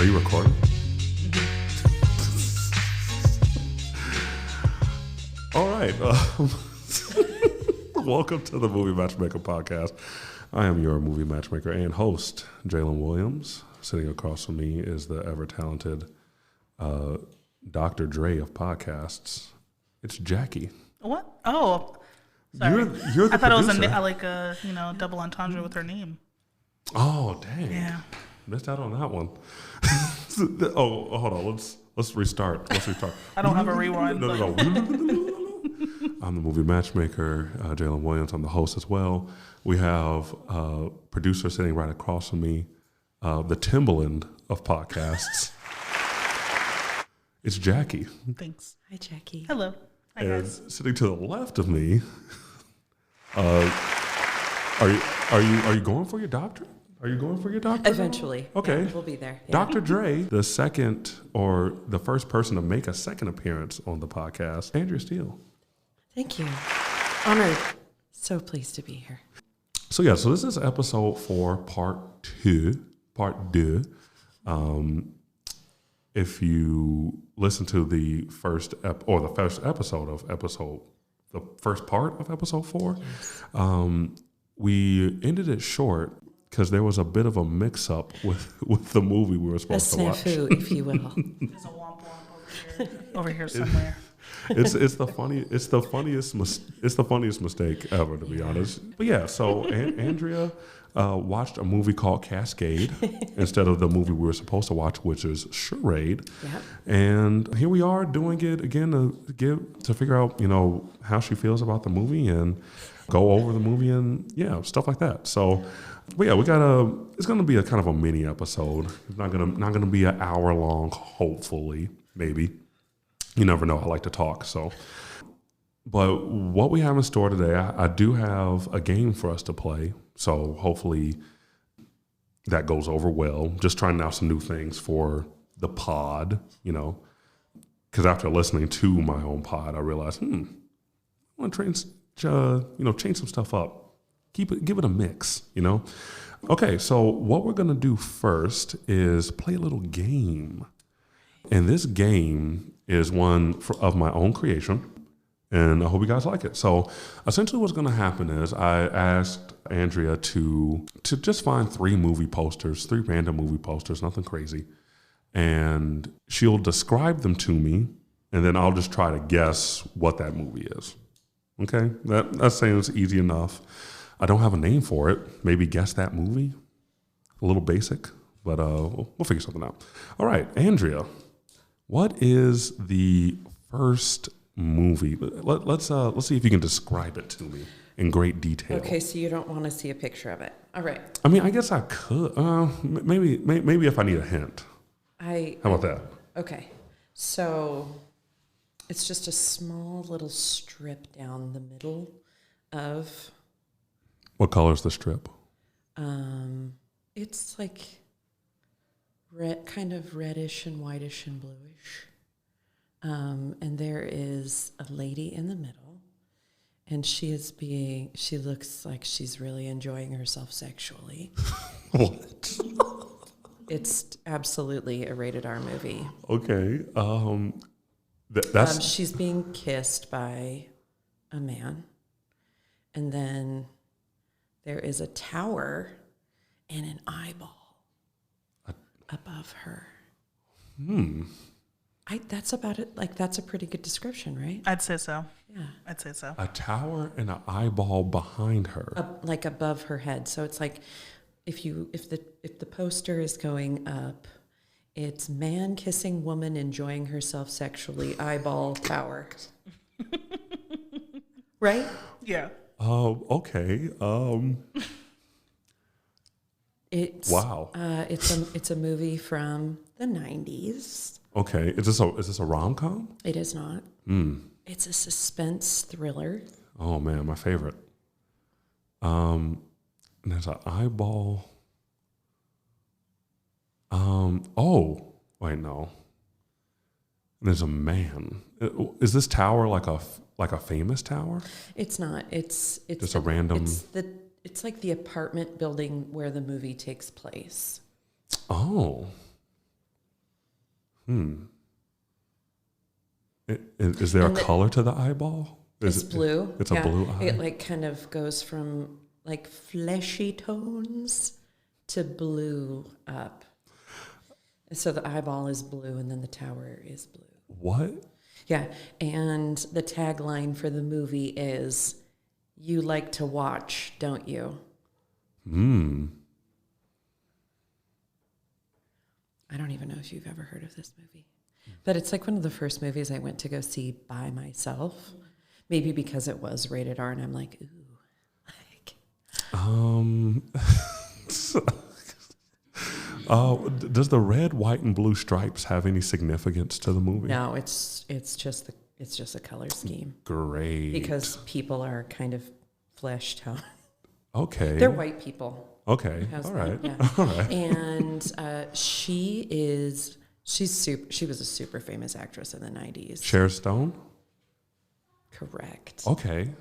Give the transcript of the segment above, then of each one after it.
Are you recording? All right. Welcome to the Movie Matchmaker podcast. I am your movie matchmaker and host, Jalen Williams. Sitting across from me is the ever-talented Dr. Dre of podcasts. It's Jackie. What? Oh, sorry. You're the I thought producer. it was like a double entendre with her name. Oh, dang. Yeah. Missed out on that one. Oh, hold on. Let's restart. I don't have a rewind. No. I'm the movie matchmaker, Jalen Williams. I'm the host as well. We have a producer sitting right across from me, the Timbaland of podcasts. It's Jackie. Thanks. Hi, Jackie. Hello. Hi, And guys. sitting to the left of me, are you going for your doctorate? Are you going for your doctorate? Eventually. Okay. Yeah, we'll be there. Yeah. Dr. Dre, the second or the first person to make a second appearance on the podcast, Andrea Steele. Thank you. Honored. So pleased to be here. So this is episode 4, part 2. If you listen to the first part of episode 4, we ended it short because there was a bit of a mix-up with the movie we were supposed to watch. A snafu, if you will. There's a womp womp over here somewhere. It's the funniest mistake ever, to be honest. But yeah, so Andrea watched a movie called Cascade instead of the movie we were supposed to watch, which is Charade. Yep. And here we are doing it again to figure out how she feels about the movie and go over the movie and stuff like that. So, but yeah, it's gonna be a kind of a mini episode. It's not gonna be an hour long. Hopefully, maybe. You never know. I like to talk. So, but what we have in store today, I do have a game for us to play. So hopefully that goes over well. Just trying out some new things for the pod, because after listening to my own pod, I realized, I want to change some stuff up. Give it a mix, Okay, so what we're gonna do first is play a little game, and this game is one of my own creation, and I hope you guys like it. So essentially what's going to happen is I asked Andrea to just find 3 random movie posters, nothing crazy, and she'll describe them to me, and then I'll just try to guess what that movie is. Okay? That sounds easy enough. I don't have a name for it. Maybe guess that movie. A little basic, but we'll figure something out. All right, Andrea. What is the first movie? Let's see if you can describe it to me in great detail. Okay, so you don't want to see a picture of it. All right. I mean, I guess I could. Maybe if I need a hint. How about that? Okay. So it's just a small little strip down the middle of. What color is the strip? It's like red, kind of reddish and whitish and bluish. And there is a lady in the middle, and she looks like she's really enjoying herself sexually. What? It's absolutely a rated R movie. Okay. That's she's being kissed by a man, and then there is a tower and an eyeball above her. That's about it. Like, that's a pretty good description, right? I'd say so. Yeah. I'd say so. a tower and an eyeball behind her. Like above her head. So it's like if the poster is going up, it's man kissing woman enjoying herself sexually, eyeball tower. Right? Yeah. Okay. Wow. It's a movie from the 90s. Okay. Is this a rom-com? It is not. It's a suspense thriller. Oh man, my favorite. And there's an eyeball. Oh wait, no. There's a man. Is this tower like a famous tower? It's not. It's just a random. It's like the apartment building where the movie takes place. Oh. Is there a color to the eyeball? It's blue. It's a blue eye. It like kind of goes from like fleshy tones to blue up. So the eyeball is blue and then the tower is blue. What? Yeah. And the tagline for the movie is, "You like to watch, don't you?" I don't even know if you've ever heard of this movie. But it's like one of the first movies I went to go see by myself. Maybe because it was rated R and I'm like, ooh. Like. Does the red, white, and blue stripes have any significance to the movie? No, it's just a color scheme. Great. Because people are kind of flesh tone. Okay. They're white people. Okay. All right. All right. And she was a super famous actress in the 90s. Sharon Stone? Correct. Okay.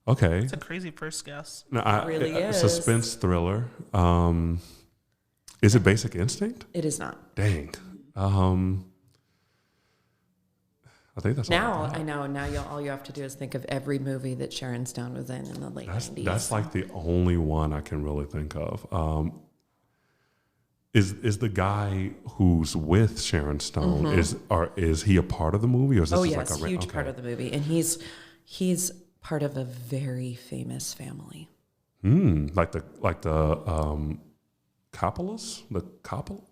Okay. It's a crazy first guess. No, It really is. Suspense thriller. Is it Basic Instinct? It is not. Dang. I think that's all I know. Now all you have to do is think of every movie that Sharon Stone was in the late 90s. That's like the only one I can really think of. Is the guy who's with Sharon Stone is he a part of the movie, or is this just yes, like a huge part of the movie, and he's part of a very famous family. Like the Coppolas, the Coppola?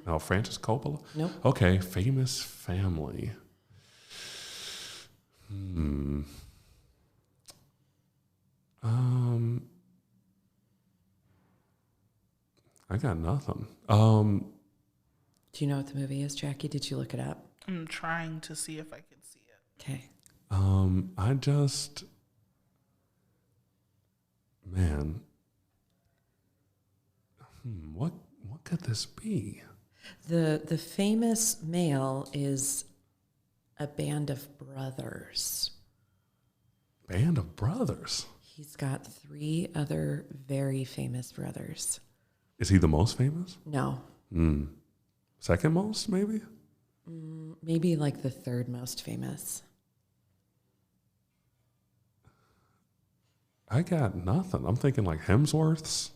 No, Francis Coppola. Nope. Okay, famous family. I got nothing. Do you know what the movie is, Jackie? Did you look it up? I'm trying to see if I can see it. Okay. I just, man, what could this be? The famous male is a band of brothers. Band of brothers? He's got 3 other very famous brothers. Is he the most famous? No. Second most, maybe? Maybe like the 3rd most famous. I got nothing. I'm thinking like Hemsworth's.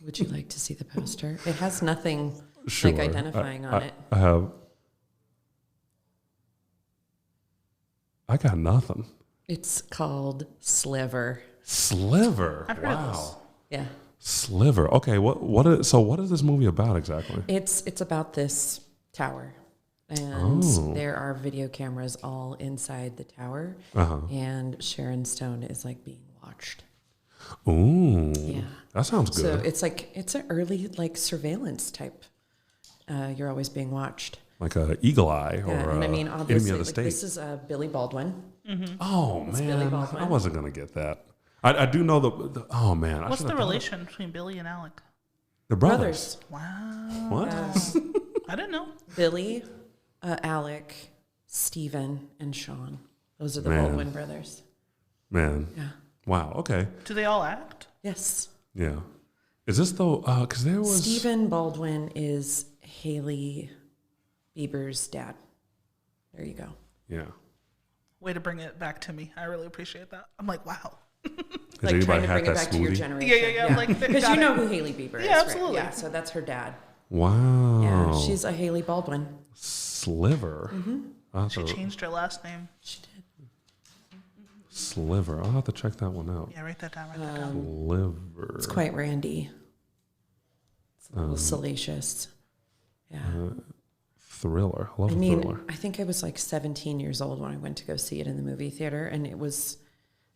Would you like to see the poster? It has nothing Sure. like identifying on it. I got nothing. It's called Sliver. Sliver. I've heard of this. Wow. Yeah. Sliver. Okay, what is this movie about exactly? It's about this tower. And there are video cameras all inside the tower. And Sharon Stone is like being watched. Ooh. Yeah. That sounds good. So it's an early like surveillance type. You're always being watched. Like a Eagle Eye or And I mean, Enemy obviously, of the like, State. this is Billy Baldwin. Oh Billy man, Baldwin. I wasn't gonna get that. I do know the oh man. What's the relation between Billy and Alec? The brothers. Wow. What? I didn't know. Billy, Alec, Stephen, and Sean. Those are the Man. Baldwin brothers. Man. Yeah. Wow. Okay. Do they all act? Yes. Yeah. Is this though? Because there was Stephen Baldwin is Haley Bieber's dad. There you go. Yeah. Way to bring it back to me. I really appreciate that. I'm like, wow. Has Like anybody trying to had bring it that back to your smoothie? generation. Yeah. Like, Because got you know it. who Haley Bieber is, Yeah, right? absolutely. Yeah, so that's her dad. Wow. Yeah, she's a Haley Baldwin. Sliver. She changed her last name. She did. Sliver. I'll have to check that one out. Yeah, write that down. Write that down. Sliver. It's quite randy. It's a little salacious. Yeah. Thriller. I love I a mean, thriller. I think I was like 17 years old when I went to go see it in the movie theater, and it was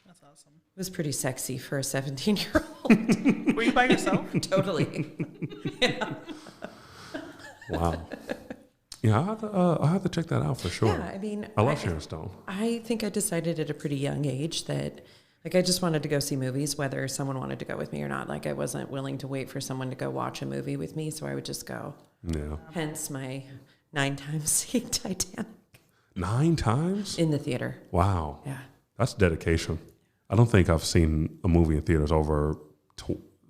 That's awesome. pretty sexy for a 17-year-old. Were you by yourself? Totally. Wow. Yeah, I'll have to check that out for sure. Yeah, I mean, I love Sharon Stone. I think I decided at a pretty young age that, like, I just wanted to go see movies, whether someone wanted to go with me or not. Like, I wasn't willing to wait for someone to go watch a movie with me, so I would just go. Yeah. Hence my 9 times seeing Titanic 9 times? in the theater. Wow. Yeah. That's dedication. I don't think I've seen a movie in theaters over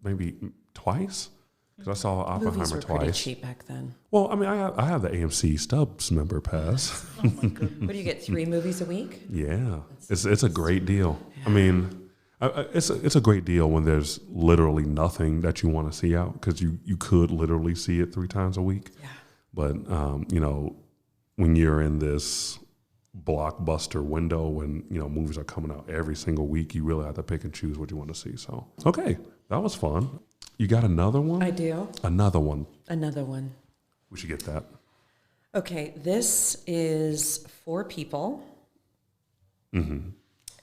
maybe twice. because I saw Oppenheimer Movies were pretty twice. cheap back then. Well, I mean, I have the AMC Stubs member pass. Oh my goodness. What do you get? 3 movies a week? Yeah, it's a great deal. I mean, it's a great deal when there's literally nothing that you want to see out, because you could literally see it 3 times a week. Yeah. But you know, when you're in this blockbuster window, when you know movies are coming out every single week, you really have to pick and choose what you want to see. So okay, that was fun. You got another one? I do. Another one. Another one. We should get that. Okay, this is 4 people. Mm-hmm.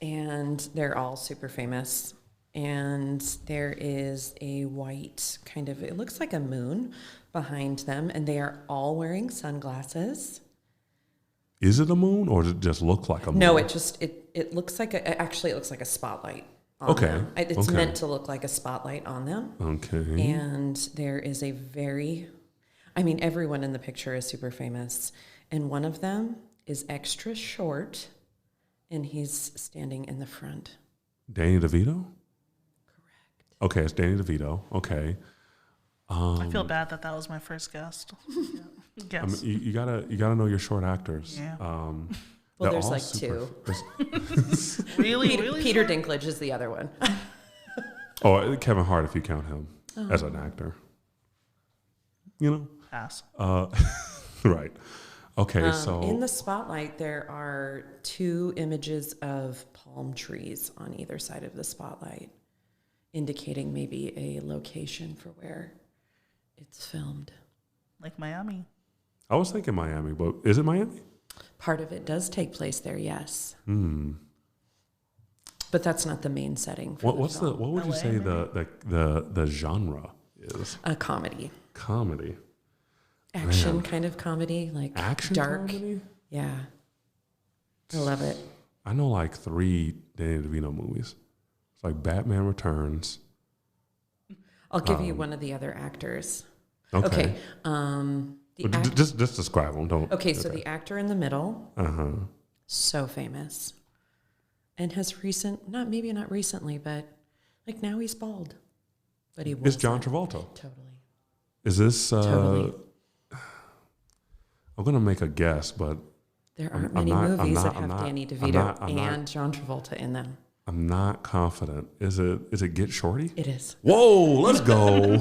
And they're all super famous. And there is a white kind of, it looks like a moon behind them. And they are all wearing sunglasses. Is it a moon, or does it just look like a moon? No, it looks like actually it looks like a spotlight on Okay. them. It's Okay. meant to look like a spotlight on them. Okay. And there is everyone in the picture is super famous. And one of them is extra short, and he's standing in the front. Danny DeVito? Correct. Okay, it's Danny DeVito. Okay. I feel bad that was my first guess. Yes. I mean, you gotta know your short actors. Yeah. Well, they're there's all like super- 2. Really? Peter Dinklage is the other one. Oh, Kevin Hart, if you count him as an actor. You know? Pass. Right. Okay, so In the spotlight, there are 2 images of palm trees on either side of the spotlight, indicating maybe a location for where it's filmed. Like Miami. I was thinking Miami, but is it Miami? Part of it does take place there, yes. Hmm. But that's not the main setting for What film. would you LA, say the genre is? A comedy. Comedy. Action Man. kind of comedy, like Action dark. comedy? Yeah. I love it. I know like 3 Danny DeVito movies. It's like Batman Returns. I'll give you one of the other actors. Okay. The Just describe them. Don't. Okay, so the actor in the middle, Uh-huh. so famous, and has not recently, but like now he's bald, but he was. It's John Travolta. Totally. Is this? Totally. I'm gonna make a guess, but There aren't I'm many not- I'm movies not- that I'm have not- Danny I'm DeVito not- I'm not- and John Travolta in them. I'm not confident. Is it Get Shorty? It is. Whoa, let's go.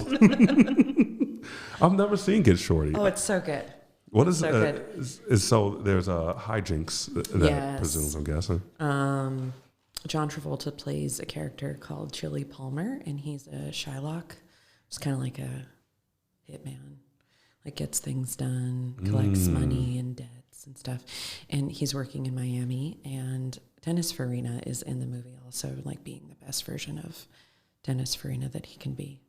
I've never seen Get Shorty. Oh, it's so good. What is so good. so there's a hijinks that Yes. presumes, I'm guessing. John Travolta plays a character called Chili Palmer, and he's a Shylock. It's kind of like a hitman, like gets things done, collects money and debts and stuff. And he's working in Miami, and Dennis Farina is in the movie also, like being the best version of Dennis Farina that he can be,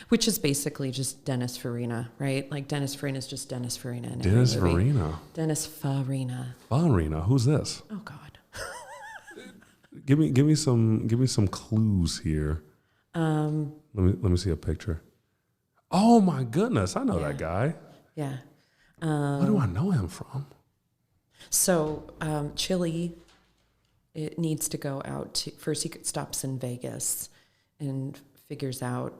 which is basically just Dennis Farina, right? Like Dennis Farina is just Dennis Farina. In Dennis every movie. Farina. Dennis Farina. Farina. Who's this? Oh God. Give me some clues here. Let me see a picture. Oh my goodness, I know that guy. Yeah. Where do I know him from? So Chili, it needs to go out to first. He stops in Vegas and figures out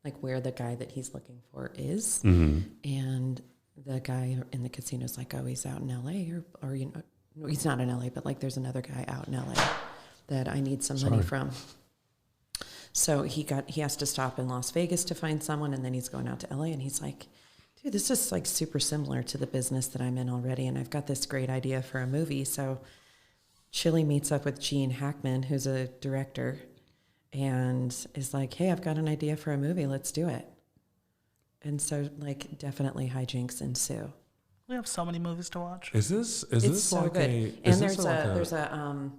like where the guy that he's looking for is, and the guy in the casino is like, "Oh, he's out in L.A. or you know, no, he's not in L.A. But like, there's another guy out in L.A. that I need some money from." So he has to stop in Las Vegas to find someone, and then he's going out to L.A. and he's like, dude, this is like super similar to the business that I'm in already, and I've got this great idea for a movie. So Chili meets up with Gene Hackman, who's a director, and is like, hey, I've got an idea for a movie. Let's do it. And so, like, definitely hijinks ensue. We have so many movies to watch. Is this It's so like good. a? And Is there's this like there's a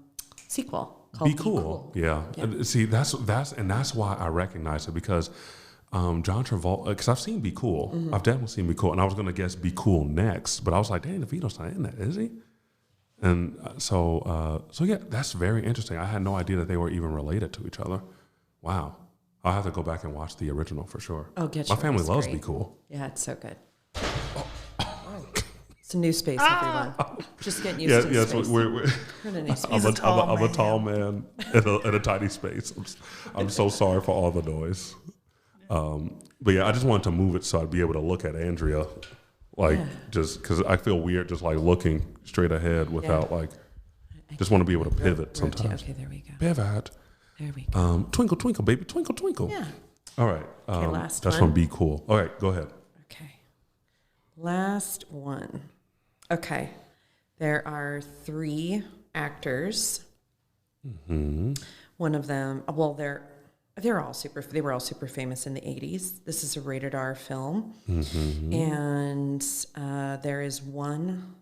sequel called Be Cool. Yeah. And see, that's why I recognize it, because John Travolta, because I've seen Be Cool. I've definitely seen Be Cool, and I was going to guess Be Cool next, but I was like, Danny DeVito's not in that, is he? And so yeah, that's very interesting. I had no idea that they were even related to each other. Wow. I'll have to go back and watch the original for sure. Oh, get My you. family It's loves great. Be Cool. Yeah, it's so good. It's a new space, everyone. Just getting used to the Yes, space. we're We're in a new space. He's a tall I'm a tall man in a tiny space. I'm so sorry for all the noise. But yeah, I just wanted to move it so I'd be able to look at Andrea, just because I feel weird just like looking straight ahead without just want to be able to pivot sometimes. Okay, there we go. Pivot. There we go. Twinkle, twinkle, baby, twinkle, twinkle. Yeah. All right. Okay, last that's one. from Be Cool. All right, go ahead. Okay. Last one. Okay. There are 3 actors. Mm-hmm. One of them, they were all super famous in the 80s. This is a rated R film. Mm-hmm. And there is one,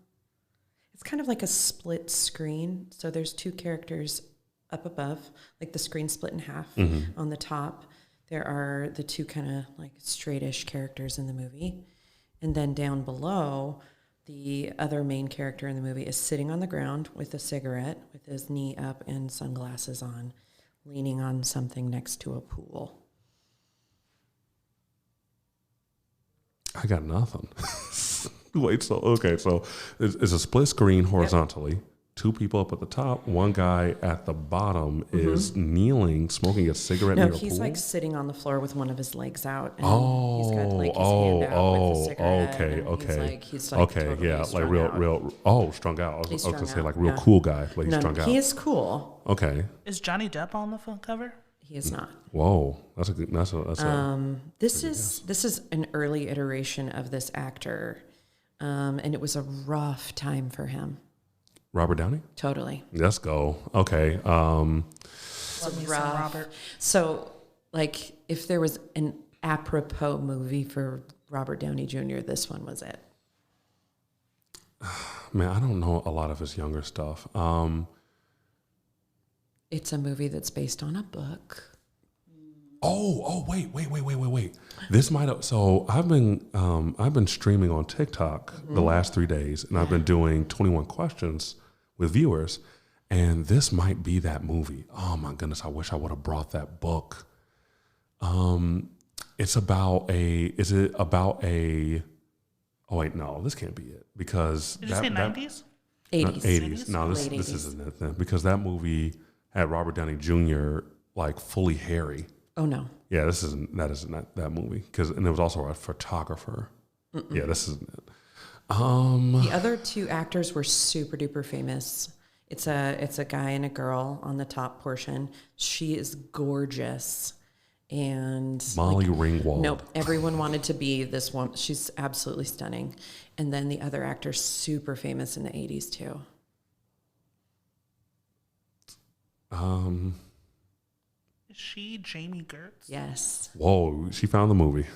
it's kind of like a split screen. So there's 2 characters up above, like the screen split in half. On the top, there are the 2 kind of like straightish characters in the movie. And then down below, the other main character in the movie is sitting on the ground with a cigarette, with his knee up and sunglasses on, leaning on something next to a pool. I got nothing. Wait, so it's a split screen horizontally. 2 people up at the top. One guy at the bottom is kneeling, smoking a cigarette near a pool. No, he's like sitting on the floor with one of his legs out. And he's got like his hand out with a cigarette. He's like totally like strung real. out. Strung out. I was He's gonna say strung like out, real cool guy, but he's strung out. He is cool. Okay. Is Johnny Depp on the phone cover? He is not. Whoa, that's a good. This is an early iteration of this actor, and it was a rough time for him. Robert Downey? Totally. Let's go. Okay. Love me some Robert. So, like, if there was an apropos movie for Robert Downey Jr., this one was it. Man, I don't know a lot of his younger stuff. It's a movie that's based on a book. Wait. This might have. So I've been streaming on TikTok the last 3 days, and I've been doing 21 questions with viewers, and this might be that movie. Oh my goodness! I wish I would have brought that book. It's about a. Is it about a? Oh wait, no, this can't be it because Did you say 90s? 80s. No, this isn't it then because that movie had Robert Downey Jr. like fully hairy. Oh no. Yeah, that isn't that movie and it was also a photographer. Yeah, this isn't it. The other 2 actors were super duper famous. It's a guy and a girl on the top portion. She is gorgeous, and Molly Ringwald. Nope, everyone wanted to be this one. She's absolutely stunning. And then the other actor's super famous in the 80s too. Is she Jamie Gertz? Yes. Whoa, she found the movie.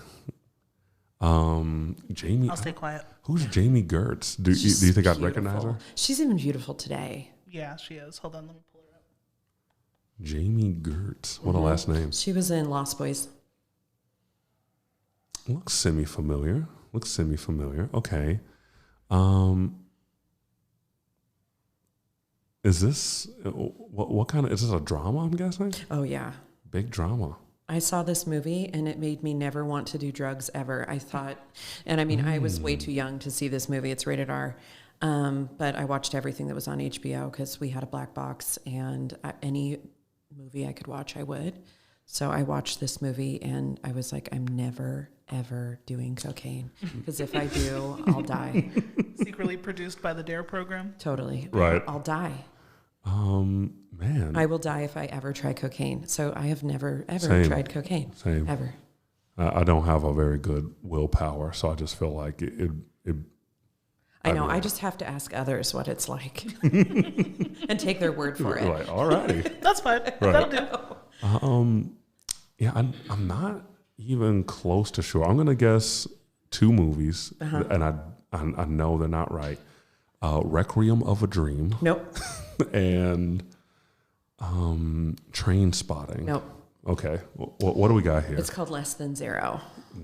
Jamie. I'll stay quiet. Who's Jamie Gertz? Do you think I'd recognize her? She's even beautiful today. Yeah, she is. Hold on, let me pull her up. Jamie Gertz. What a last name. She was in Lost Boys. Looks semi-familiar. Okay. Is this what kind of? Is this a drama? I'm guessing. Oh yeah. Big drama. I saw this movie and it made me never want to do drugs ever. I thought, and I mean, I was way too young to see this movie. It's rated R. But I watched everything that was on HBO because we had a black box, and any movie I could watch, I would. So I watched this movie and I was like, I'm never, ever doing cocaine because if I do, I'll die. Secretly produced by the DARE program. Totally. Right. I'll die. Man. I will die if I ever try cocaine. So I have never, ever Same. tried cocaine. Same. Ever. I don't have a very good willpower, so I just feel like it I know. I just have to ask others what it's like and take their word for it. Right. All righty. That's fine. Right. That'll do. Yeah, I'm not even close to sure. I'm gonna guess 2 movies, and I know they're not right. Requiem of a Dream. Nope. And Train Spotting. Nope. Okay. What do we got here? It's called Less Than Zero.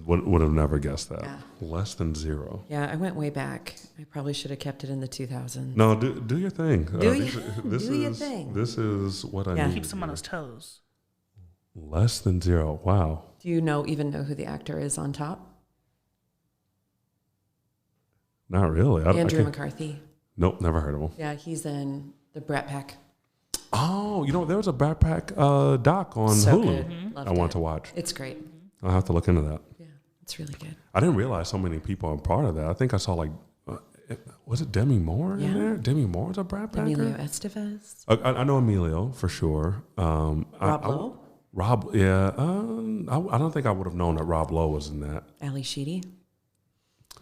Would have never guessed that. Yeah. Less Than Zero. Yeah, I went way back. I probably should have kept it in the 2000s. No, do your thing. Do your thing. This is what I need. Keeps him on his toes. Less Than Zero. Wow. Do you even know who the actor is on top? Not really. Andrew McCarthy. Nope, never heard of him. Yeah, he's in the Brat Pack. Oh, there was a Brat Pack doc on So Hulu. good. Loved I want it. to watch. It's great. I'll have to look into that. Yeah, it's really good. I didn't realize so many people are part of that. I think I saw was it Demi Moore in there? Demi Moore's a Brat Packer? Emilio Estevez. I know Emilio for sure. Rob Lowe? Rob, yeah. I don't think I would have known that Rob Lowe was in that. Ali Sheedy.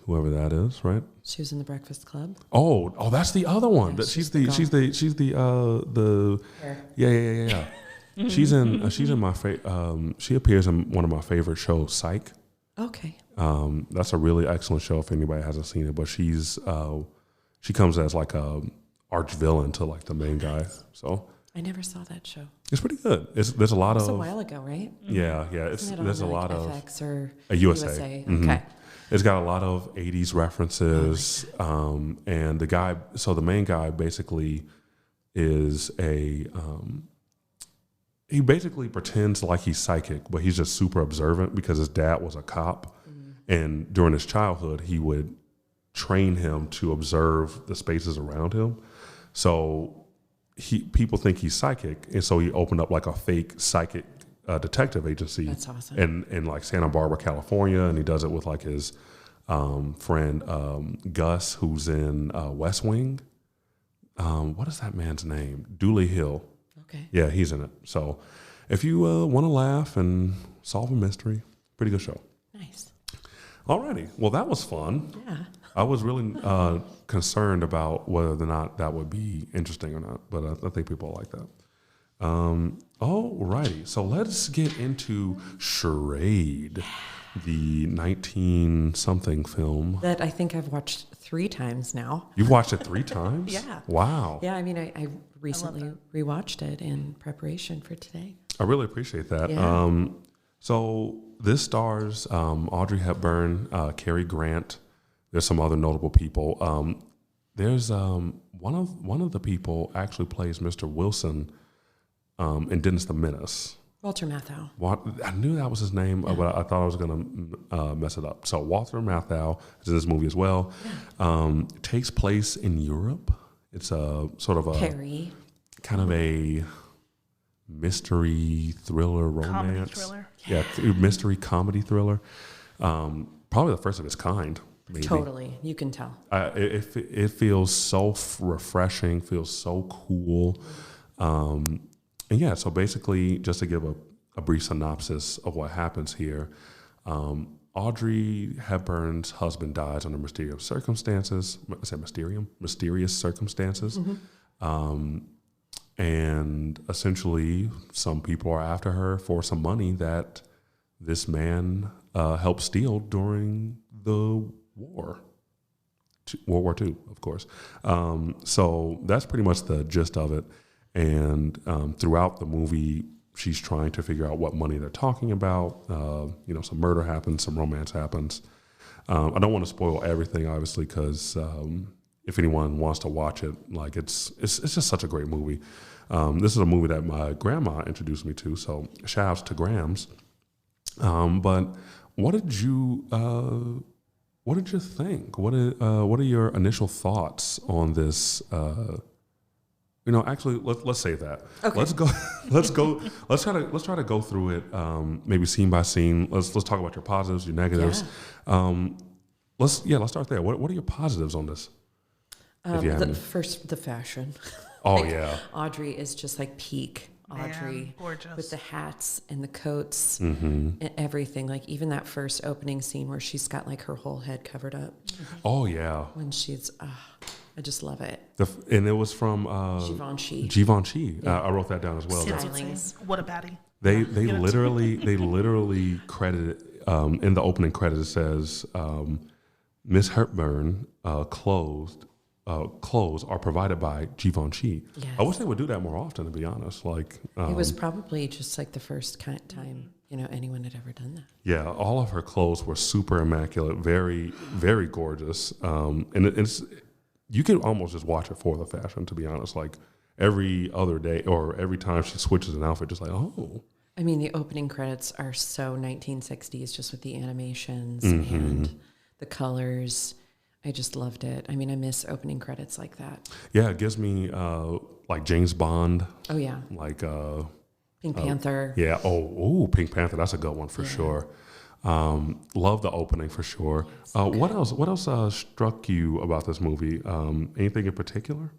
Whoever that is, right? She was in The Breakfast Club. Oh, that's the other one. Yeah, she's the yeah. She's in my she appears in one of my favorite shows, Psych. Okay. That's a really excellent show if anybody hasn't seen it. But she comes as like a arch villain to like the main guy. So I never saw that show. it's pretty good. There's a lot of. It's a while ago, right? Yeah. There's a lot of FX or a USA. Mm-hmm. Okay. It's got a lot of 80s references. And the main guy basically is he basically pretends like he's psychic, but he's just super observant because his dad was a cop. And during his childhood, he would train him to observe the spaces around him. So people think he's psychic. And so he opened up like a fake psychic detective agency. That's awesome. In like Santa Barbara, California. And he does it with like his friend Gus, who's in West Wing. What is that man's name? Dooley Hill. Okay. Yeah, he's in it. So if you want to laugh and solve a mystery, pretty good show. Nice. Alrighty. Well, that was fun. Yeah. I was really concerned about whether or not that would be interesting or not, but I think people like that. Alrighty. So let's get into Charade, the 19-something film. That I think I've watched 3 times now. You've watched it 3 times? Yeah. Wow. Yeah, I mean, I recently rewatched it in preparation for today. I really appreciate that. Yeah. So this stars Audrey Hepburn, Cary Grant. There's some other notable people. There's one of the people actually plays Mr. Wilson in Dennis the Menace. Walter Matthau. I knew that was his name, but I thought I was going to mess it up. So Walter Matthau is in this movie as well. Yeah. It takes place in Europe. It's a sort of a Cary. Kind of a mystery thriller romance. Comedy thriller. Yeah, mystery comedy thriller. Probably the first of its kind. Maybe. Totally, you can tell. It feels so refreshing, feels so cool. And yeah, so basically, just to give a brief synopsis of what happens here, Audrey Hepburn's husband dies under mysterious circumstances. I said mysterious circumstances. Mm-hmm. And essentially, some people are after her for some money that this man helped steal during the war. World War II, of course. So that's pretty much the gist of it. And throughout the movie, she's trying to figure out what money they're talking about. Some murder happens, some romance happens. I don't want to spoil everything, obviously, because if anyone wants to watch it, like it's just such a great movie. This is a movie that my grandma introduced me to, so shout outs to Grams. But what did you think? What are your initial thoughts on this? Actually, let's save that. Okay. Let's try to go through it, maybe scene by scene. Let's talk about your positives, your negatives. Yeah. Let's start there. What are your positives on this? The fashion. Oh, yeah. Audrey is just like peak Audrey. Gorgeous. With the hats and the coats mm-hmm. and everything. Like even that first opening scene where she's got like her whole head covered up. Mm-hmm. Oh, yeah. When she's, I just love it. And it was from Givenchy. Yeah. I wrote that down as well. What a baddie. They literally credited in the opening credits. It says Miss Hepburn clothes are provided by Givenchy. Yes. I wish they would do that more often, to be honest. Like it was probably just like the first time anyone had ever done that. Yeah, all of her clothes were super immaculate, very, very gorgeous, and it's you can almost just watch it for the fashion, to be honest. Like every other day or every time she switches an outfit, just like, oh. I mean, the opening credits are so 1960s, just with the animations mm-hmm. and the colors. I just loved it. I mean, I miss opening credits like that. Yeah, it gives me like James Bond. Oh, yeah. Like Pink Panther. Yeah. Oh, Pink Panther. That's a good one for sure. Love the opening for sure. What else? What else struck you about this movie? Anything in particular?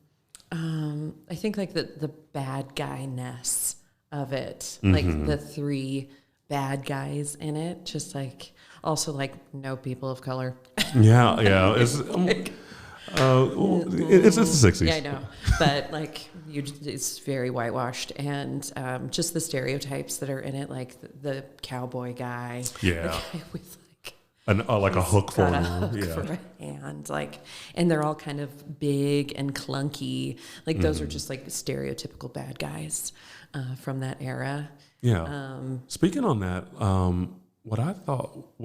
I think like the bad guy-ness of it, like the three bad guys in it, just like also like no people of color. Yeah. It's it's the 60s. Yeah, I know, but like it's very whitewashed, and just the stereotypes that are in it, like the cowboy guy, Yeah. the guy with like a hook for got a him. hook Yeah. for a hand, like, and they're all kind of big and clunky. Like those are just like stereotypical bad guys from that era. Yeah. Speaking on that, what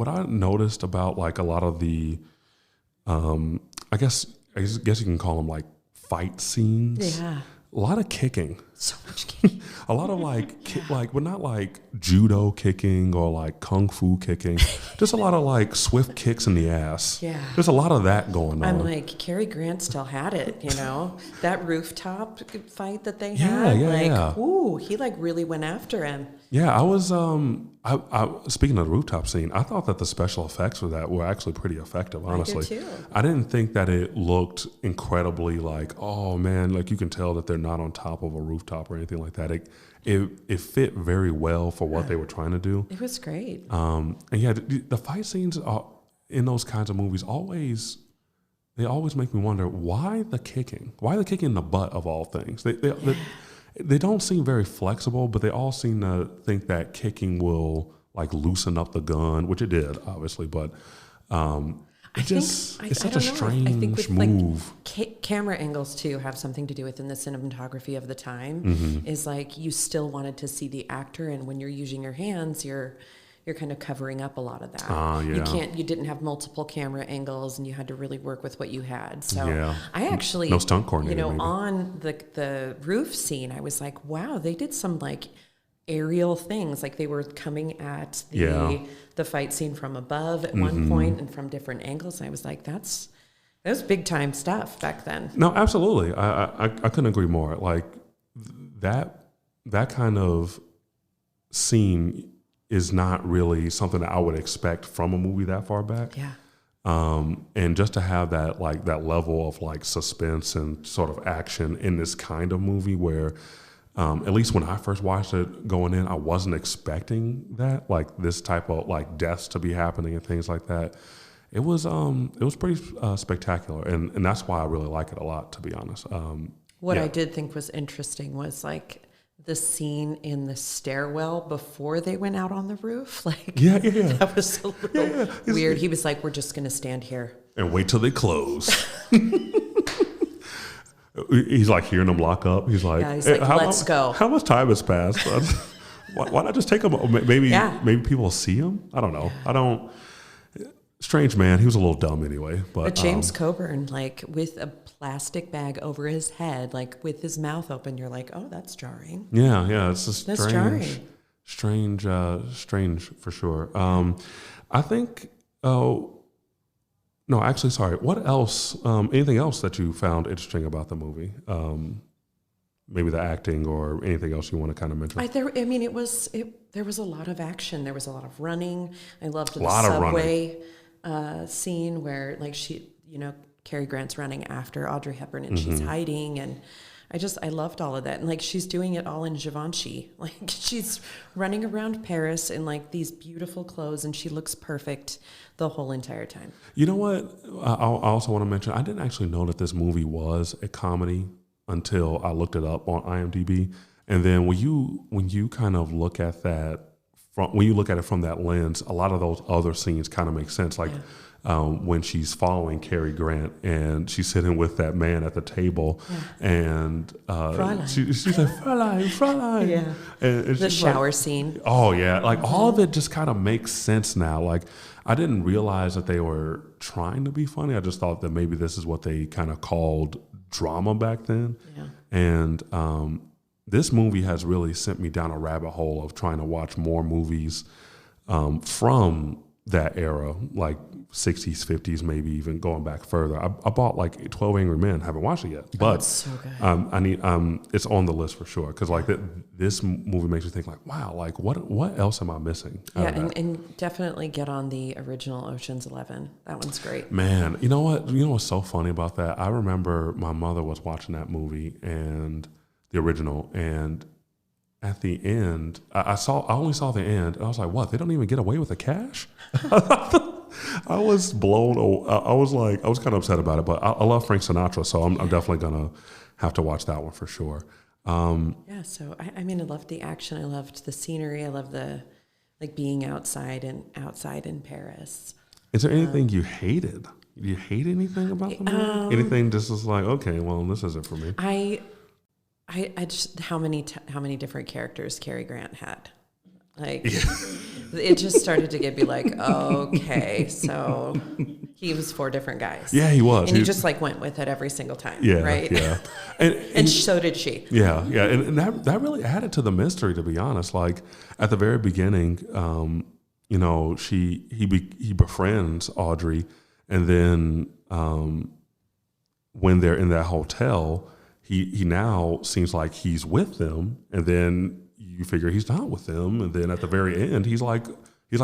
I noticed about like a lot of the, I guess you can call them like fight scenes. Yeah. A lot of kicking. So much kicking. A lot of like, but not like judo kicking or like kung fu kicking. Just a lot of like swift kicks in the ass. Yeah. There's a lot of that going on. I'm like, Cary Grant still had it, you know? That rooftop fight that they had. Yeah. Ooh, he like really went after him. Yeah, I was. I speaking of the rooftop scene, I thought that the special effects for that were actually pretty effective. Honestly, I did too. I didn't think that it looked incredibly like, oh man, like you can tell that they're not on top of a rooftop or anything like that. It fit very well for what they were trying to do. It was great. And yeah, the fight scenes are, in those kinds of movies always make me wonder why the kicking in the butt of all things. They don't seem very flexible, but they all seem to think that kicking will like loosen up the gun, which it did, obviously. But it's such a strange move. Camera angles too have something to do with in the cinematography of the time. Is like you still wanted to see the actor, and when you're using your hands, you're kind of covering up a lot of that. You didn't have multiple camera angles, and you had to really work with what you had. So I actually, no stunt coordinator, maybe. On the roof scene, I was like, wow, they did some like aerial things. Like they were coming at the fight scene from above at one point and from different angles. And I was like, that was big time stuff back then. No, absolutely. I couldn't agree more. Like that kind of scene is not really something that I would expect from a movie that far back. Yeah. And just to have that level of like suspense and sort of action in this kind of movie where, at least when I first watched it going in, I wasn't expecting that, like this type of like deaths to be happening and things like that. It was pretty spectacular. And that's why I really like it a lot, to be honest. What I did think was interesting was like the scene in the stairwell before they went out on the roof. Like, that was a little weird. He was like, we're just going to stand here and wait till they close. He's like hearing them lock up. He's like, let's go. How much time has passed? Why not just take him? Maybe people will see him. I don't know. Strange man. He was a little dumb anyway. But James Coburn, like with a plastic bag over his head, like with his mouth open, you're like, oh, that's jarring. Yeah. It's just that's jarring. Strange for sure. I think. No, actually, sorry. What else? Anything else that you found interesting about the movie? Maybe the acting or anything else you want to kind of mention? There was a lot of action. There was a lot of running. I loved the subway scene where, like, Cary Grant's running after Audrey Hepburn and she's hiding, and I loved all of that. And like she's doing it all in Givenchy. Like she's running around Paris in like these beautiful clothes, and she looks perfect the whole entire time. You know what? I also want to mention, I didn't actually know that this movie was a comedy until I looked it up on IMDb. And then when you kind of look at that when you look at it from that lens, a lot of those other scenes kind of make sense. Like when she's following Cary Grant and she's sitting with that man at the table, and she's like, Fräulein. Yeah. And the shower scene. Oh yeah, like all of it just kind of makes sense now. Like I didn't realize that they were trying to be funny. I just thought that maybe this is what they kind of called drama back then. Yeah. And this movie has really sent me down a rabbit hole of trying to watch more movies from that era, like 60s, 50s, maybe even going back further. I bought like 12 Angry Men. Haven't watched it yet, but it's so good. I need it's on the list for sure because like this movie makes me think like, wow, like what else am I missing? Yeah, and definitely get on the original Ocean's 11. That one's great. Man, you know what? You know what's so funny about that? I remember my mother was watching that movie and the original, and at the end, I only saw the end, and I was like, what? They don't even get away with the cash? I was blown. I was kind of upset about it, but I love Frank Sinatra, so I'm definitely gonna have to watch that one for sure. Yeah, so I mean, I loved the action. I loved the scenery. I love the being outside in Paris. Is there anything you hated? Do you hate anything about the movie? Anything just was like, okay, well, this isn't for me. I just how many different characters Cary Grant had. Like, it just started to be like, okay, so he was 4 different guys. Yeah, he was. And he just like went with it every single time. Yeah, right? Yeah. And so did she. Yeah, yeah. And that really added to the mystery, to be honest. Like at the very beginning, you know, he befriends Audrey, and then when they're in that hotel, he now seems like he's with them, and then you figure he's not with them, and then at the very end, he's like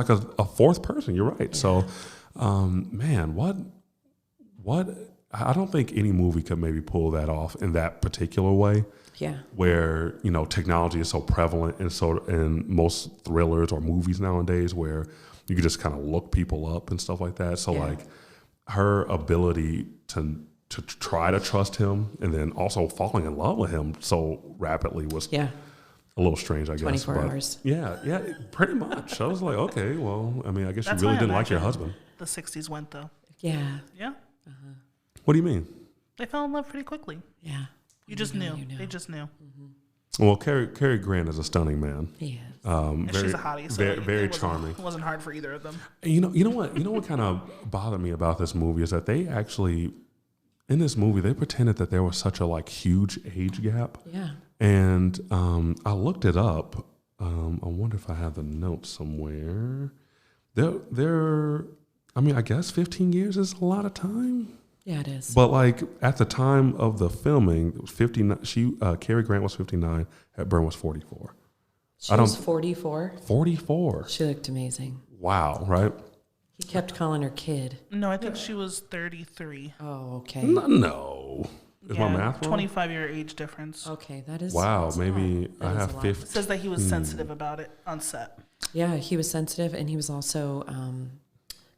a fourth person. You're right. Yeah. So, man, what? I don't think any movie could maybe pull that off in that particular way. Yeah. Where, you know, technology is so prevalent and so in most thrillers or movies nowadays, where you can just kind of look people up and stuff like that. So, like, her ability to try to trust him and then also falling in love with him so rapidly was a little strange, I guess. 24 hours. Yeah, pretty much. I was like, okay, well, I mean, I guess you really didn't like your husband. The 60s went, though. Yeah. Yeah? Uh-huh. What do you mean? They fell in love pretty quickly. Yeah. You just knew. They just knew. Mm-hmm. Well, Cary Grant is a stunning man. He is. And she's a hottie, so very charming. It wasn't hard for either of them. And you know what kind of bothered me about this movie is that they actually, in this movie, they pretended that there was such a like huge age gap. Yeah. And I looked it up. I wonder if I have the notes somewhere. I mean, I guess 15 years is a lot of time. Yeah, it is. But like at the time of the filming, it was 59. Cary Grant was 59. Hepburn was 44. She was 44. 44. She looked amazing. Wow, right? He kept calling her kid. No, I think she was 33. Oh, okay. No. Is my math wrong? 25-year age difference. Okay, that is. Wow, maybe I have 50. It says that he was sensitive about it on set. Yeah, he was sensitive, and he was also,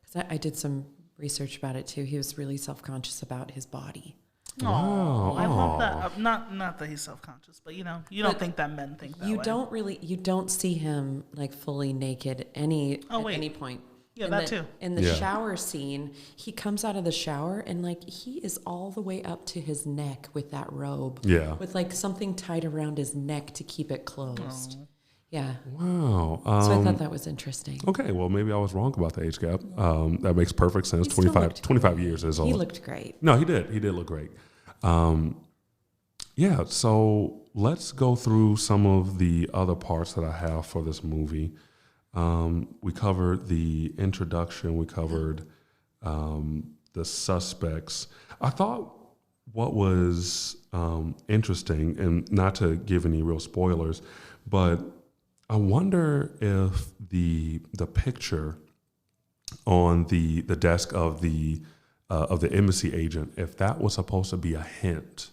because I did some research about it too. He was really self-conscious about his body. Oh, I love that. Not that he's self-conscious, but you don't think that men think that way. You don't see him like fully naked at any point. Yeah, that too. In the shower scene, he comes out of the shower and like he is all the way up to his neck with that robe. Yeah. With like something tied around his neck to keep it closed. Oh. Yeah. Wow. So I thought that was interesting. Okay, well maybe I was wrong about the age gap. That makes perfect sense. 25 years is all. He looked great. No, he did. He did look great. Yeah, so let's go through some of the other parts that I have for this movie. We covered the introduction. We covered the suspects. I thought what was interesting, and not to give any real spoilers, but I wonder if the picture on the desk of the embassy agent, if that was supposed to be a hint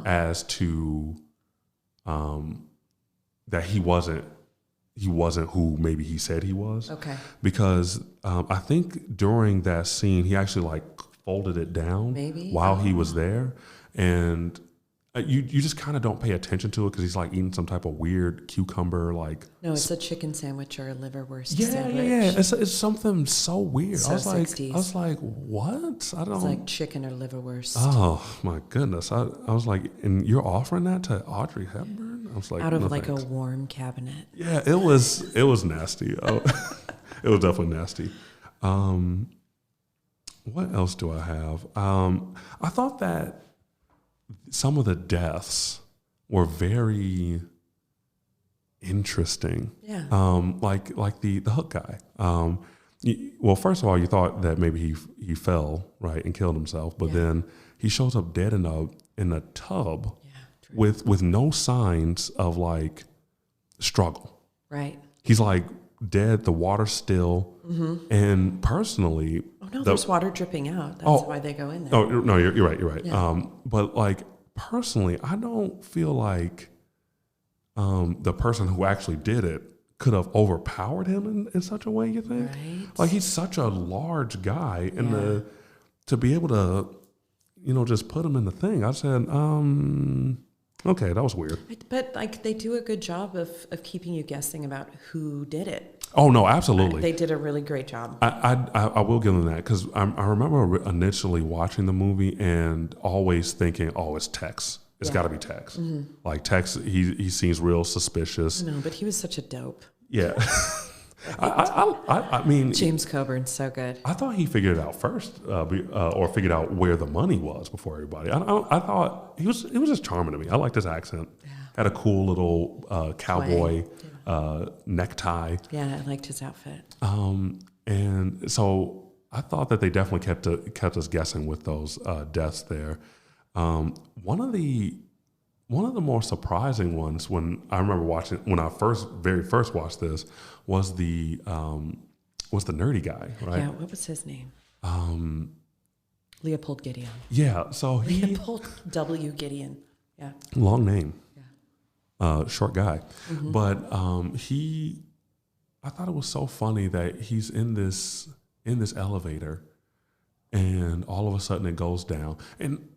as to that he wasn't who maybe he said he was. Okay. Because I think during that scene, he actually like folded it down while he was there. And you just kind of don't pay attention to it because he's like eating some type of weird cucumber like. No, it's a chicken sandwich or a liverwurst sandwich. Yeah. It's something so weird. So 60s. I was like, what? I don't. It's like chicken or liverwurst. Oh my goodness! I was like, and you're offering that to Audrey Hepburn? I was like, out of no, like thanks. A warm cabinet. Yeah, it was nasty. It was definitely nasty. What else do I have? I thought that some of the deaths were very interesting. Yeah. Like the hook guy. Well, first of all, you thought that maybe he fell, right, and killed himself, but then he shows up dead in a tub with no signs of like struggle. Right. He's like dead, the water's still, and personally... Oh, no, there's water dripping out. That's why they go in there. Oh, no, you're right. Yeah. But like, personally, I don't feel like the person who actually did it could have overpowered him in such a way, you think? Right. Like, he's such a large guy, and to be able to, just put him in the thing, I said, okay, that was weird. But like, they do a good job of keeping you guessing about who did it. Oh, no, absolutely. They did a really great job. I will give them that, because I remember initially watching the movie and always thinking, oh, it's Tex. It's got to be Tex. Mm-hmm. Like, Tex, he seems real suspicious. No, but he was such a dope. Yeah. I mean... James Coburn's so good. I thought he figured it out first, or figured out where the money was before everybody. I thought he was just charming to me. I liked his accent. Yeah. Had a cool little cowboy necktie. Yeah, I liked his outfit. And so I thought that they definitely kept us guessing with those deaths there. One of the more surprising ones, when I remember when I very first watched this, was the nerdy guy, right? Yeah, what was his name? Leopold Gideon. Yeah, so Leopold W. Gideon. Yeah. Long name. Yeah. Short guy. Mm-hmm. But I thought it was so funny that he's in this elevator, and all of a sudden it goes down. And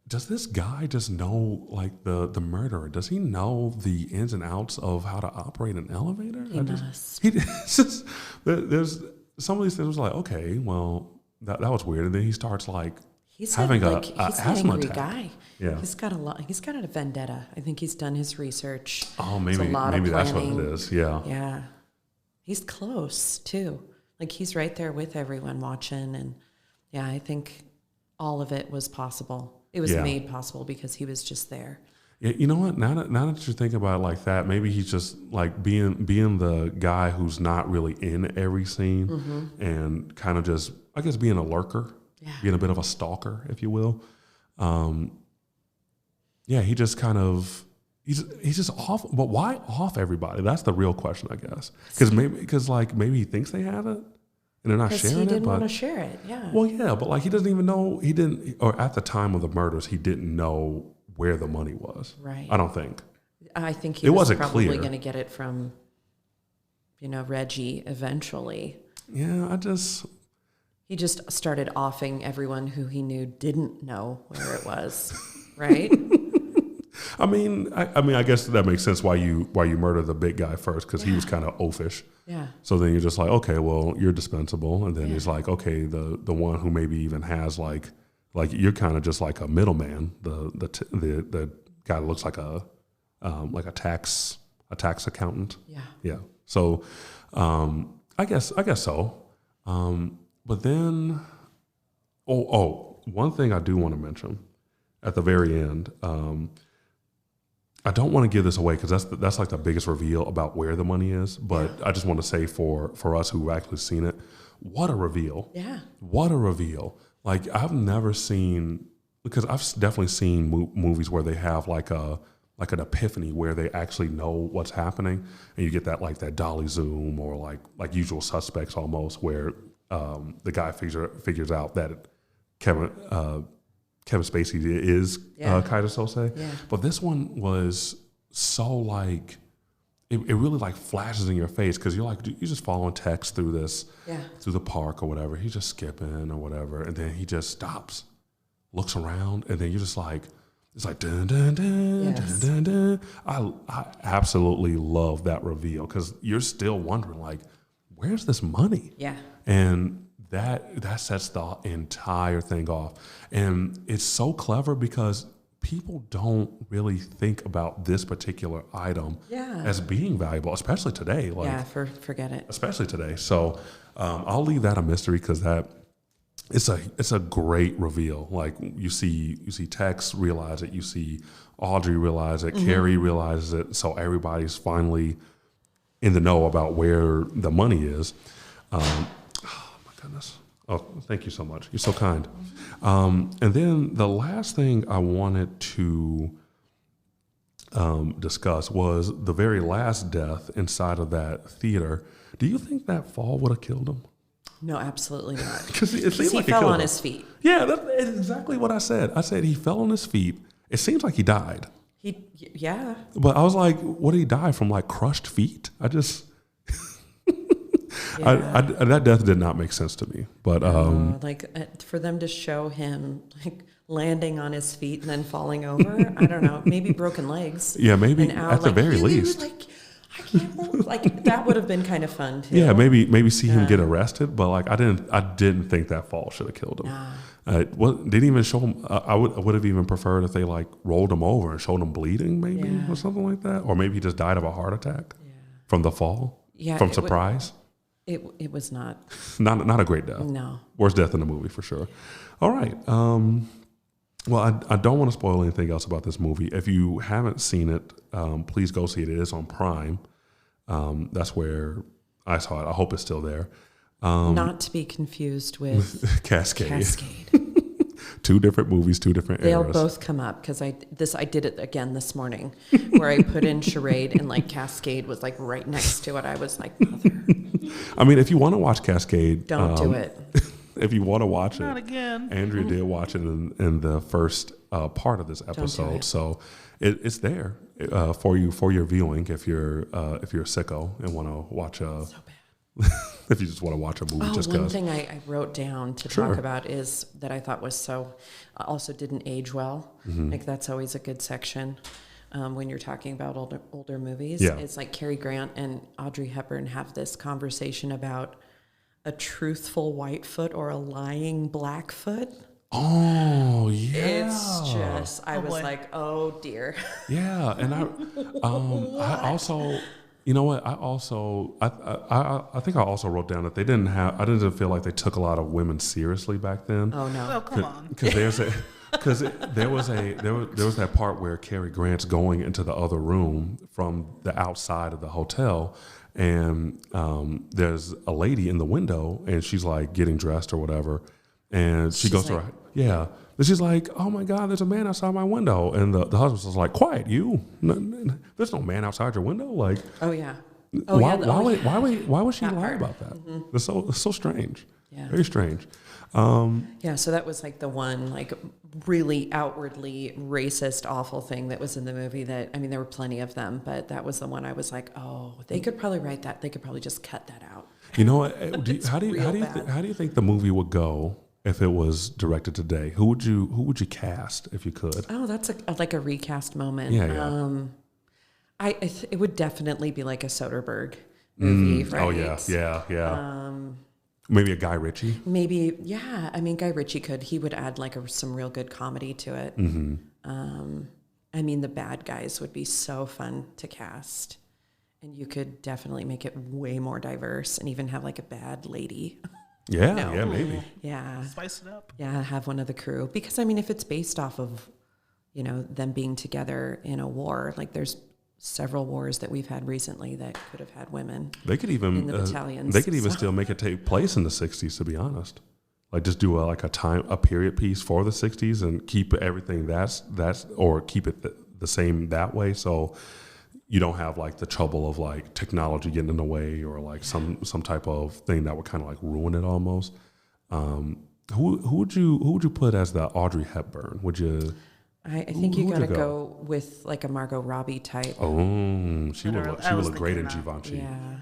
does this guy just know, like, the murderer? Does he know the ins and outs of how to operate an elevator? He must. There's some of these things like, okay, well, that was weird. And then he starts like he's having he's asthma an angry attack. guy. Yeah, he's got a vendetta. I think he's done his research. Oh, maybe that's what it is. Yeah, yeah. He's close too. Like, he's right there with everyone watching, and yeah, I think all of it was possible. It was made possible because he was just there. Yeah, you know what? Now that you're thinking about it like that, maybe he's just like being the guy who's not really in every scene, and kind of just, I guess, being a lurker, being a bit of a stalker, if you will. He just kind of he's just off. But why off everybody? That's the real question, I guess. Because maybe he thinks they have it. And they're not sharing it. He didn't want to share it, yeah. Well, yeah, but like, he doesn't even know, or at the time of the murders, he didn't know where the money was. Right. I don't think. I think he was probably going to get it from, Reggie eventually. Yeah, He just started offing everyone who he knew didn't know where it was, right? I mean, I guess that makes sense why you murder the big guy first, because he was kind of oafish. Yeah. So then you're just like, okay, well, you're dispensable, and then he's like, okay, the one who maybe even has like you're kind of just like a middleman, the guy that looks like a tax accountant. Yeah. Yeah. So, I guess so. But then, one thing I do want to mention at the very end. I don't want to give this away because that's like the biggest reveal about where the money is. But I just want to say for us who've actually seen it, what a reveal! Yeah, what a reveal! Like, I've never seen, because I've definitely seen movies where they have like an epiphany where they actually know what's happening, and you get that dolly zoom, or like Usual Suspects almost, where the guy figures out that Kevin Spacey is Kaiser Sose. Yeah. But this one was so like, it really like flashes in your face, because you're like, dude, you're just following Tex through the park or whatever. He's just skipping or whatever. And then he just stops, looks around, and then you're just like, it's like, dun, dun, dun, dun, dun, dun. I absolutely love that reveal, because you're still wondering, like, where's this money? Yeah. And that sets the entire thing off. And it's so clever because people don't really think about this particular item as being valuable, especially today. Forget it. Especially today. So I'll leave that a mystery, because it's a great reveal. Like, you see Tex realize it, you see Audrey realize it, Cary realizes it. So everybody's finally in the know about where the money is. goodness. Oh, thank you so much. You're so kind. And then the last thing I wanted to discuss was the very last death inside of that theater. Do you think that fall would have killed him? No, absolutely not. Because he fell on his feet. Yeah, that's exactly what I said. I said he fell on his feet. It seems like he died. Yeah. But I was like, what did he die from? Like crushed feet? I just... Yeah. that death did not make sense to me. But for them to show him like landing on his feet and then falling over, I don't know, maybe broken legs. Yeah, maybe at the very least. I can't move. Like that would have been kind of fun too. Yeah, maybe see him get arrested, but like I didn't think that fall should have killed him. Nah. Didn't even show him. I would have even preferred if they like rolled him over and showed him bleeding, maybe or something like that, or maybe he just died of a heart attack from the fall, from surprise. It was not a great death. No, worst death in the movie for sure. All right. Well, I don't want to spoil anything else about this movie. If you haven't seen it, please go see it. It is on Prime. That's where I saw it. I hope it's still there. Not to be confused with Cascade. Two different movies, two different eras. They'll both come up because I did it again this morning, where I put in Charade and like Cascade was like right next to it. I was like, mother. I mean, if you want to watch Cascade, don't do it. If you want to watch Not it, again. Andrea did watch it in the first part of this episode, so it's there for you for your viewing if you're a sicko and want to watch a. So bad. If you just want to watch a movie, just one thing I wrote down to talk about is that I thought was also didn't age well. Mm-hmm. Like that's always a good section when you're talking about older movies. Yeah. It's like Cary Grant and Audrey Hepburn have this conversation about a truthful white foot or a lying black foot. Oh yeah, it's just I was like, oh dear. Yeah, and I also. You know what? I think I also wrote down that they didn't have. I didn't feel like they took a lot of women seriously back then. Oh no! Oh come on! Because there was that part where Cary Grant's going into the other room from the outside of the hotel, and there's a lady in the window, and she's like getting dressed or whatever, and she goes to her And she's like, oh my God, there's a man outside my window. And the husband was like, quiet, you. There's no man outside your window. Like, oh yeah. Why would she lie about that? Mm-hmm. It's so strange. Yeah. Very strange. So that was like the one like really outwardly racist, awful thing that was in the movie that, I mean, there were plenty of them, but that was the one I was like, oh, they could probably write that. They could probably just cut that out. You know what? How do you think the movie would go if it was directed today? Who would you cast if you could? Oh, that's like a recast moment. Yeah. It would definitely be like a Soderbergh movie, right? Oh yeah. Maybe a Guy Ritchie. Maybe, yeah. I mean, Guy Ritchie he would add like some real good comedy to it. Mm-hmm. I mean, the bad guys would be so fun to cast, and you could definitely make it way more diverse, and even have like a bad lady. Yeah, yeah, maybe. Yeah. Spice it up. Yeah, have one of the crew. Because, I mean, if it's based off of, them being together in a war, like there's several wars that we've had recently that could have had women. They could even in the battalions. They could even still make it take place in the 60s, to be honest. Like just do a period piece for the 60s and keep everything that's or keep it the same that way. So you don't have like the trouble of like technology getting in the way or like some type of thing that would kind of like ruin it almost. Who would you put as the Audrey Hepburn? Would you? I think you gotta go with like a Margot Robbie type. Oh, she would look great in Givenchy. Yeah.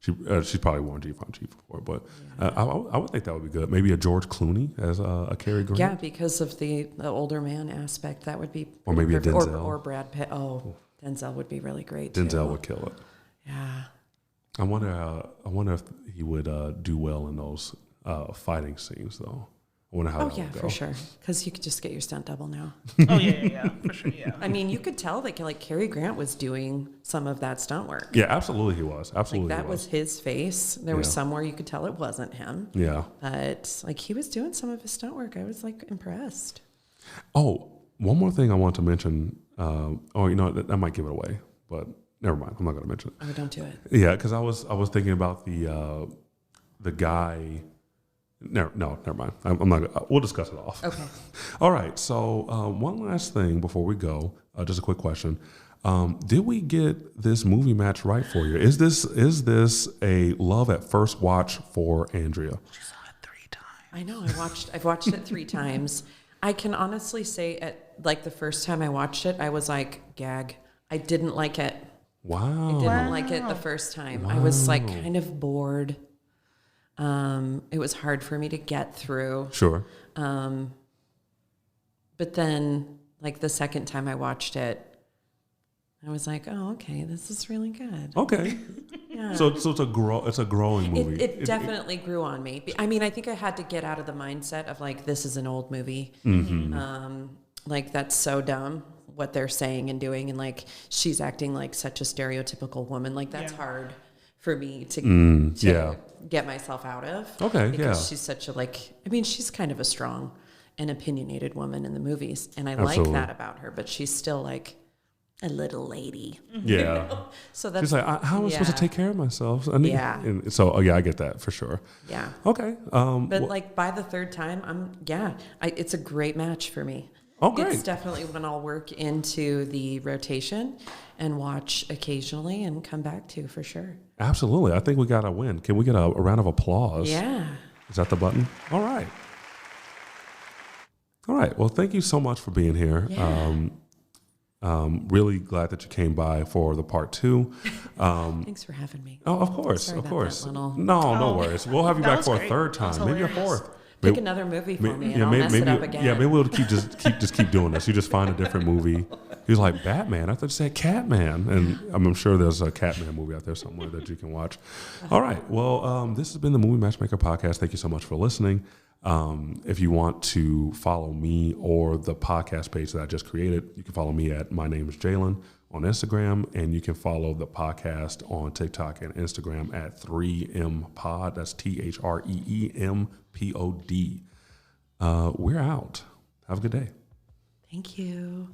She's probably worn Givenchy before, but I would think that would be good. Maybe a George Clooney as a Cary Grant. Yeah, because of the older man aspect, that would be. Or maybe perfect. a Denzel. Or Brad Pitt. Oh, Denzel would be really great. Denzel would kill it. Yeah. I wonder if he would do well in those fighting scenes, though. I wonder how that would go. For sure. Because you could just get your stunt double now. Oh yeah, for sure, yeah. I mean, you could tell that like Cary Grant was doing some of that stunt work. Yeah, absolutely he was. Absolutely, like that was his face. There was somewhere you could tell it wasn't him. Yeah, but like he was doing some of his stunt work. I was like impressed. Oh, one more thing I want to mention. That might give it away, but never mind. I'm not going to mention it. Oh, don't do it. Yeah, because I was thinking about the guy No, never mind. I'm not. We'll discuss it off. Okay. All right. So one last thing before we go, just a quick question. Did we get this movie match right for you? Is this a love at first watch for Andrea? She saw it 3 times. I know. I've watched it 3 times. I can honestly say at like the first time I watched it, I was like, gag. I didn't like it. Wow. I didn't like it the first time. I was like kind of bored. It was hard for me to get through. Sure. But then like the second time I watched it, I was like, oh, okay, this is really good. Okay. Yeah. So it's a growing movie. It definitely grew on me. I mean, I think I had to get out of the mindset of like, this is an old movie. Mm-hmm. Like that's so dumb what they're saying and doing. And like, she's acting like such a stereotypical woman. Like that's hard for me to get myself out of. Okay. Because she's such a she's kind of a strong and opinionated woman in the movies. And I like that about her, but she's still like a little lady. Yeah. So that's she's like, how am I supposed to take care of myself? I get that for sure. Yeah. Okay. But like by the third time, it's a great match for me. Oh, great. It's definitely one I'll work into the rotation and watch occasionally and come back to for sure. Absolutely. I think we got a win. Can we get a round of applause? Yeah. Is that the button? All right. All right. Well, thank you so much for being here. Yeah. Really glad that you came by for the part 2. Thanks for having me. Oh, of course, Sorry of about course. that little- No worries. We'll have you back for a third time, maybe a fourth. Pick another movie for me, and I'll mess it up again. Yeah, maybe we'll keep doing this. You just find a different movie. He was like, Batman. I thought you said Catman, and I'm sure there's a Catman movie out there somewhere that you can watch. All right. Well, this has been the Movie Matchmaker Podcast. Thank you so much for listening. If you want to follow me or the podcast page that I just created, you can follow me at My Name is Jalen on Instagram, and you can follow the podcast on TikTok and Instagram at 3empod. That's THREEMPOD. We're out. Have a good day. Thank you.